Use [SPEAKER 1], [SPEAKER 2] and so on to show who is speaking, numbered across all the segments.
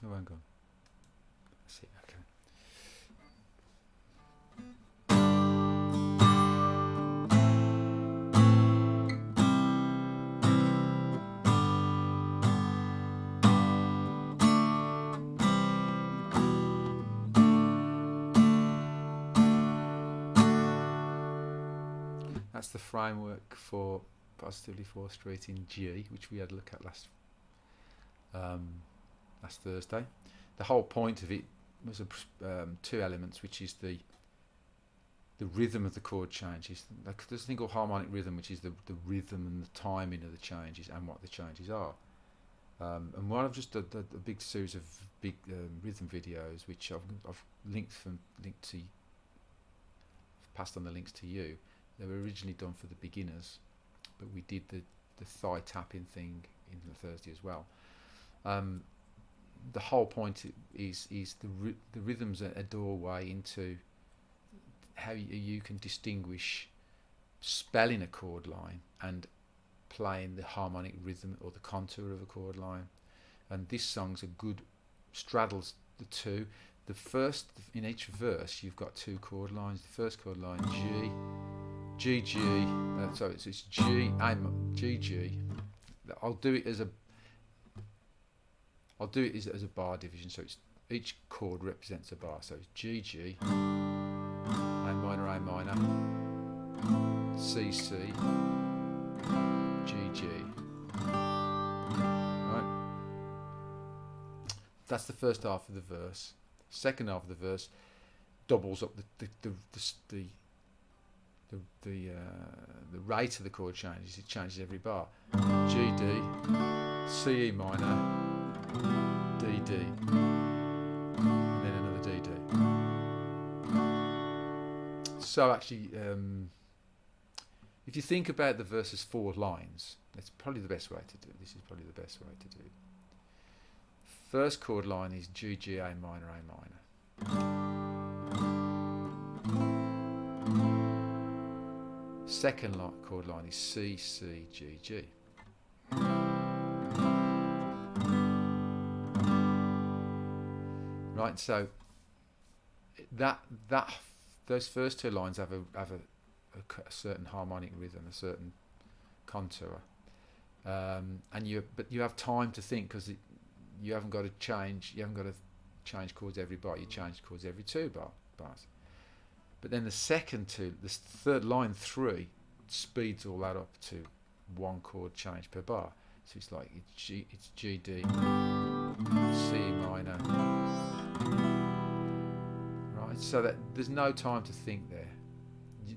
[SPEAKER 1] Oh, hang on. Let's see. Okay. That's the framework for Positively Fourth Street in G, which we had a look at last Thursday. The whole point of it was two elements, which is the rhythm of the chord changes. Like, there's a thing called harmonic rhythm, which is the rhythm and the timing of the changes and what the changes are. And one of just a big series of big rhythm videos, which I've passed on the links to you. They were originally done for the beginners, but we did the thigh tapping thing in the Thursday as well. The whole point is the rhythm's a doorway into how you can distinguish spelling a chord line and playing the harmonic rhythm or the contour of a chord line. And this song's a good straddles the two. The first, in each verse, you've got two chord lines. The first chord line, G, G, G. So it's G, G, G. I'll do it as a bar division. So it's each chord represents a bar. So it's G, G, A minor, C, C, G, G. Right. That's the first half of the verse. Second half of the verse doubles up the rate of the chord changes. It changes every bar. G, D, C, E minor, D, D, and then another D, D. So actually, if you think about the verse as 4 lines, that's probably the best way to do it. This is probably the best way to do it. First chord line is G, G, A minor, A minor. Second chord line is C, C, G, G. Right, so those first two lines have a certain harmonic rhythm, a certain contour, but you have time to think, because you haven't got to change chords every bar. You change chords every 2 bars. But then the third line 3 speeds all that up to 1 chord change per bar. So it's like it's G, D, C minor. Right, so that there's no time to think there.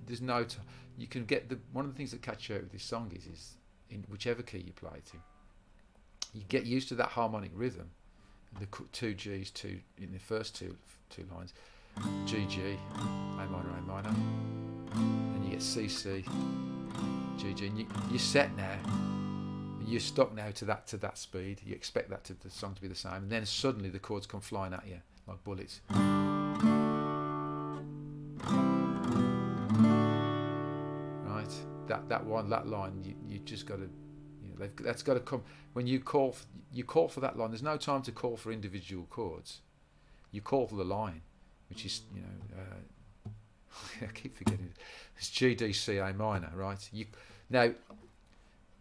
[SPEAKER 1] There's no time. You can get one of the things that catch you out with this song is in whichever key you play it in, you get used to that harmonic rhythm. The 2 G's, in the first two lines, G, G, A minor, and you get C, C, G, G, and you're set now. You're stuck now to that speed. You expect the song to be the same, and then suddenly the chords come flying at you like bullets. Right, that line, you just got to. That's got to come when you call for that line. There's no time to call for individual chords. You call for the line, which is I keep forgetting it. It's G, D, C, A minor, right? Now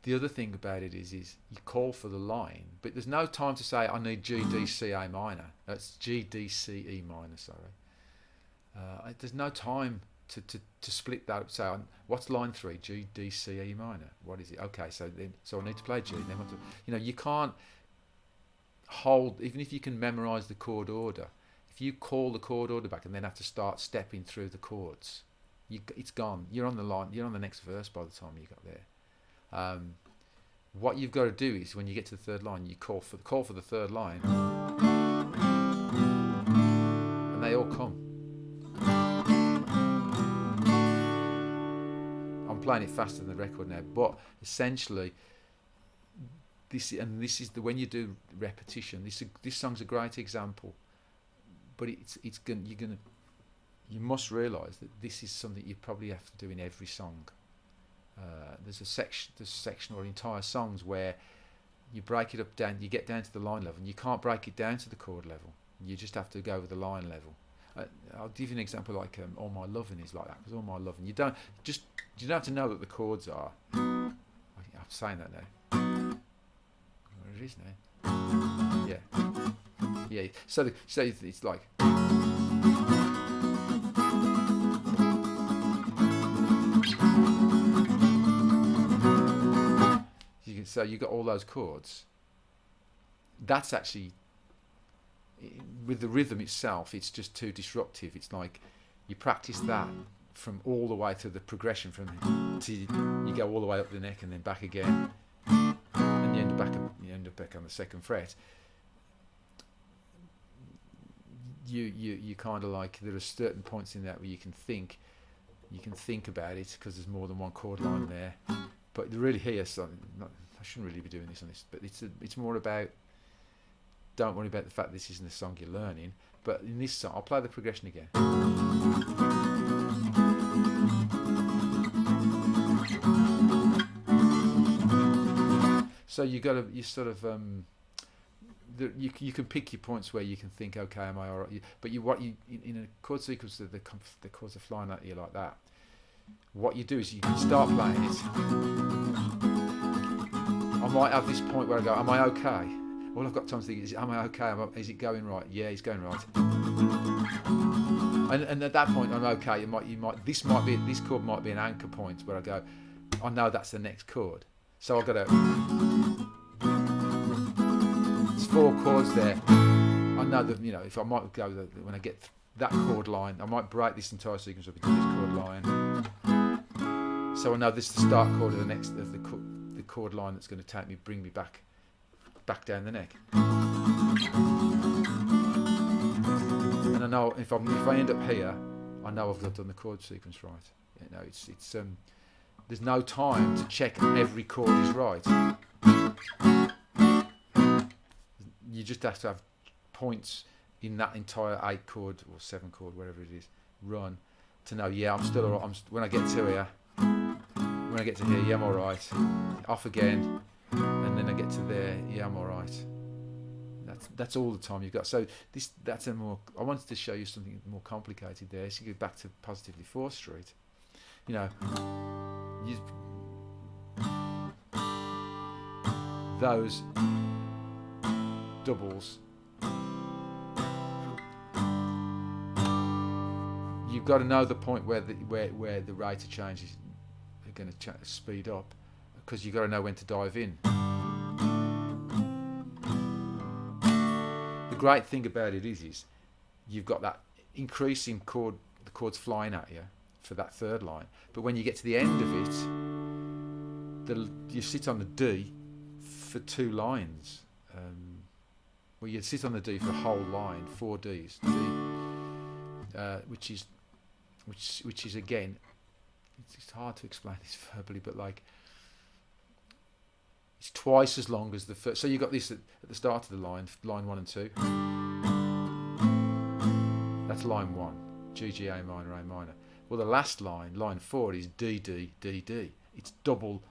[SPEAKER 1] the other thing about it is you call for the line, but there's no time to say I need G, D, C, A minor. That's G, D, C, E minor. Sorry, there's no time to split that up. Say, what's line 3? G, D, C, E minor. What is it? Okay, so I need to play G. Then you can't hold, even if you can memorise the chord order. If you call the chord order back and then have to start stepping through the chords, it's gone. You're on the line. You're on the next verse by the time you got there. What you've got to do is when you get to the third line, you call for the third line, and they all come. I'm playing it faster than the record now, but essentially, when you do repetition, this song's a great example. But you must realise that this is something you probably have to do in every song. There's section or entire songs where you break it up down, you get down to the line level, and you can't break it down to the chord level. You just have to go with the line level. I'll give you an example like All My Lovin' is like that, because All My Lovin', you don't have to know that the chords are. I'm saying that now. Where it is now. Yeah. So it's like. So you got all those chords. That's actually, with the rhythm itself, it's just too disruptive. It's like you practice that from all the way to the progression to you go all the way up the neck and then back again, and you end up back on the second fret. You kind of like, there are certain points in that where you can think about it because there's more than one chord line there. But really here, I shouldn't really be doing this on this, but it's more about, don't worry about the fact this isn't a song you're learning. But in this song, I'll play the progression again. So you can pick your points where you can think, okay, am I alright? But in a chord sequence, the chords are flying at you like that. What you do is you can start playing it. I might have this point where I go, am I okay? All I've got time to think is, am I okay? Is it going right? Yeah, it's going right. And at that point, I'm okay. This chord might be an anchor point where I go, I know that's the next chord. So I've got to. There's 4 chords there. I know that, if I might go when I get that chord line, I might break this entire sequence up into this chord line. So I know this is the start chord of the chord line that's going to bring me back down the neck. And I know if I end up here, I know I've done the chord sequence right. It's there's no time to check every chord is right. You just have to have points in that entire 8 chord or 7 chord, wherever it is, run to know, yeah, I'm still alright. When I get to here, yeah, I'm alright. Off again, and then I get to there, yeah, I'm alright. That's all the time you've got. So I wanted to show you something more complicated there. So you go back to Positively 4th Street. Those doubles, you've got to know the point where the rate of change is going to speed up, because you've got to know when to dive in. The great thing about it is you've got that increasing chord, the chords flying at you for that 3rd line, but when you get to the end of it, you sit on the D for 2 lines. Well, you sit on the D for a whole line, 4 Ds, which is again, it's hard to explain this verbally, but like it's twice as long as the first. So you got this at the start of the line 1 and 2. That's line 1, G, G, A minor, A minor. Well, the last line 4, is D, D, D, D. It's double.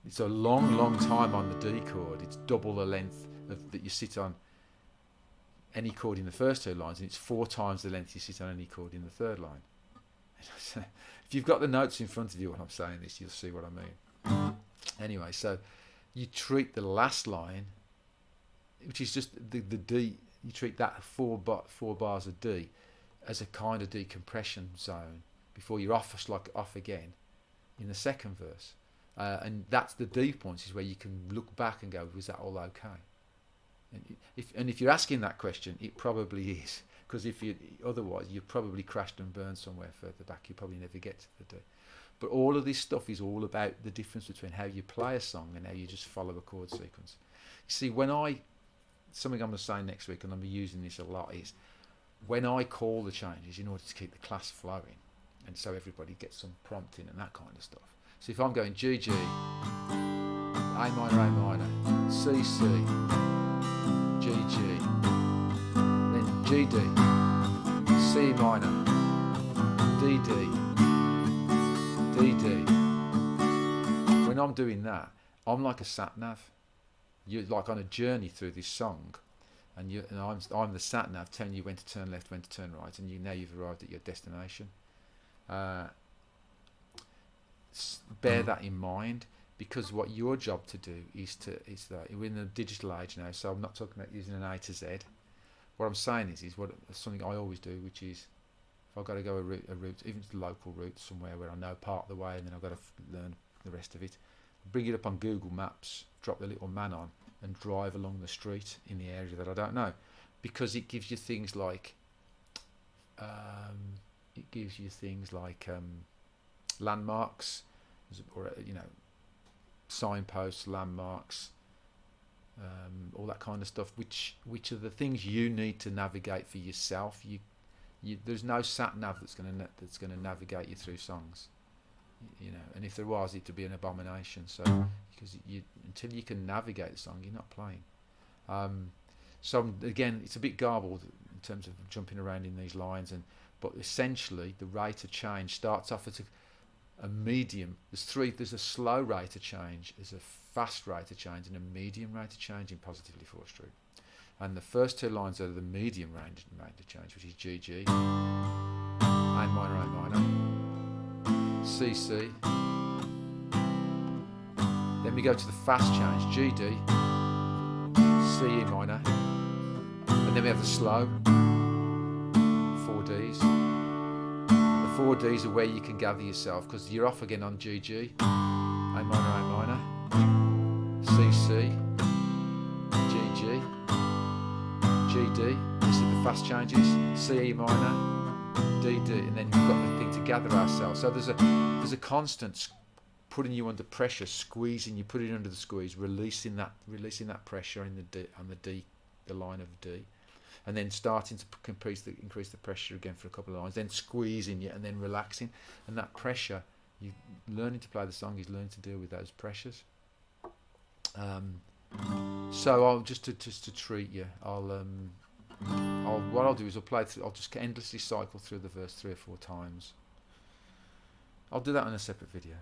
[SPEAKER 1] It's a long time on the D chord. It's double the length that you sit on any chord in the first 2 lines, and it's 4 times the length you sit on any chord in the 3rd line. If you've got the notes in front of you when I'm saying this, you'll see what I mean. Anyway, so you treat the last line, which is just the D, you treat that 4 bars of D as a kind of decompression zone before you're off again in the 2nd verse. And that's the D points, is where you can look back and go, was that all okay? And if you're asking that question, it probably is, because otherwise you probably crashed and burned somewhere further back. You probably never get to the D. But all of this stuff is all about the difference between how you play a song and how you just follow a chord sequence. You see, something I'm going to say next week, and I'm using this a lot, is when I call the changes in order to keep the class flowing, and so everybody gets some prompting and that kind of stuff. So if I'm going G, G, A minor, C, C, G, G, then G, D, C minor, D, D, D, D. When I'm doing that, I'm like a sat nav. you're like on a journey through this song, and I'm the sat nav telling you when to turn left, when to turn right, and now you've arrived at your destination. Bear that in mind, because what your job to do is that we're in a digital age now. So I'm not talking about using an A to Z. What I'm saying is something I always do, which is if I've got to go a route, even a local route somewhere where I know part of the way, and then I've got to learn the rest of it, bring it up on Google Maps, drop the little man on, and drive along the street in the area that I don't know, because it gives you things like landmarks, or signposts, landmarks, all that kind of stuff, which are the things you need to navigate for yourself. There's no sat nav that's going to navigate you through songs, and if there was, it'd be an abomination. So because until you can navigate the song, you're not playing. So again, it's a bit garbled in terms of jumping around in these lines, but essentially the rate of change starts off at a medium. There's a slow rate of change, there's a fast rate of change, and a medium rate of change in positively fourth string. And the first two lines are the medium rate of change, which is G G, A minor, A minor, C C. Then we go to the fast change, G D, C E minor, and then we have the slow 4 Ds. The 4 Ds are where you can gather yourself, because you're off again on G G, A minor, C C, G G, G D. This is the fast changes, C E minor, D D, and then we've got the thing to gather ourselves. So there's a constant putting you under pressure, squeezing you, put it under the squeeze, releasing that pressure in the line of D, and then starting to increase the pressure again for a couple of lines, then squeezing you, and then relaxing. And that pressure, you learning to play the song is learning to deal with those pressures. So I'll just to treat you, what I'll do is I'll just endlessly cycle through the verse 3 or 4 times. I'll do that in a separate video.